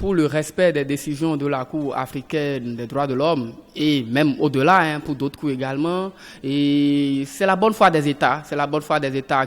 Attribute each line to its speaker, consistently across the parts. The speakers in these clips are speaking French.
Speaker 1: pour le respect des décisions de la Cour africaine des droits de l'homme et même au-delà, pour d'autres cours également. Et c'est la bonne foi des États,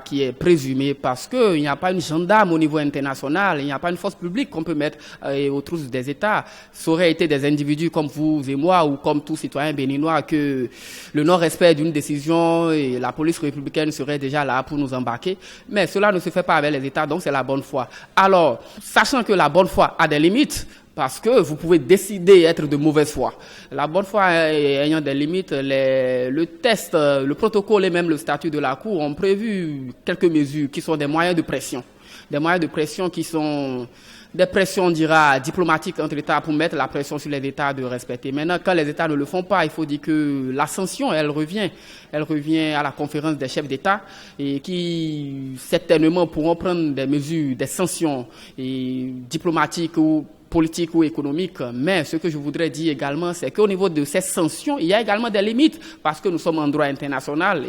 Speaker 1: qui est présumée parce qu'il n'y a pas une gendarme au niveau international, il n'y a pas une force publique qu'on peut mettre aux trousses des États. Ça aurait été des individus comme vous et moi ou comme tout citoyen béninois que le non-respect d'une décision et la police républicaine serait déjà là pour nous embarquer. Mais cela ne se fait pas avec les États, donc c'est la bonne foi. Alors, sachant que la bonne foi a des limites, parce que vous pouvez décider d'être de mauvaise foi. La bonne foi ayant des limites, le test, le protocole et même le statut de la Cour ont prévu quelques mesures qui sont des moyens de pression. Des moyens de pression qui sont des pressions, on dira, diplomatiques entre États pour mettre la pression sur les États de respecter. Maintenant, quand les États ne le font pas, il faut dire que la sanction, elle revient à la conférence des chefs d'État et qui, certainement, pourront prendre des mesures, des sanctions diplomatiques ou politique ou économique, mais ce que je voudrais dire également, c'est qu'au niveau de ces sanctions, il y a également des limites, parce que nous sommes en droit international,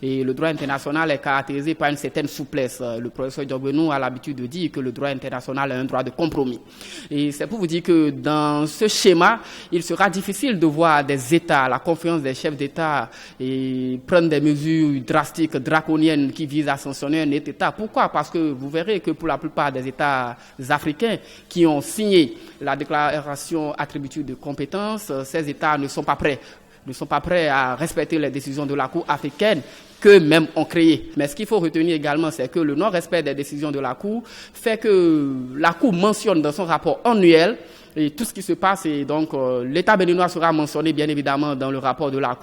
Speaker 1: et le droit international est caractérisé par une certaine souplesse. Le professeur Diogbenou a l'habitude de dire que le droit international est un droit de compromis. Et c'est pour vous dire que dans ce schéma, il sera difficile de voir des États, la conférence des chefs d'État, prendre des mesures drastiques, draconiennes, qui visent à sanctionner un État. Pourquoi? Parce que vous verrez que pour la plupart des États africains qui ont signé la déclaration attributive de compétences, ces États ne sont pas prêts à respecter les décisions de la Cour africaine qu'eux-mêmes ont créées. Mais ce qu'il faut retenir également, c'est que le non-respect des décisions de la Cour fait que la Cour mentionne dans son rapport annuel et tout ce qui se passe, et donc l'État béninois sera mentionné bien évidemment dans le rapport de la Cour.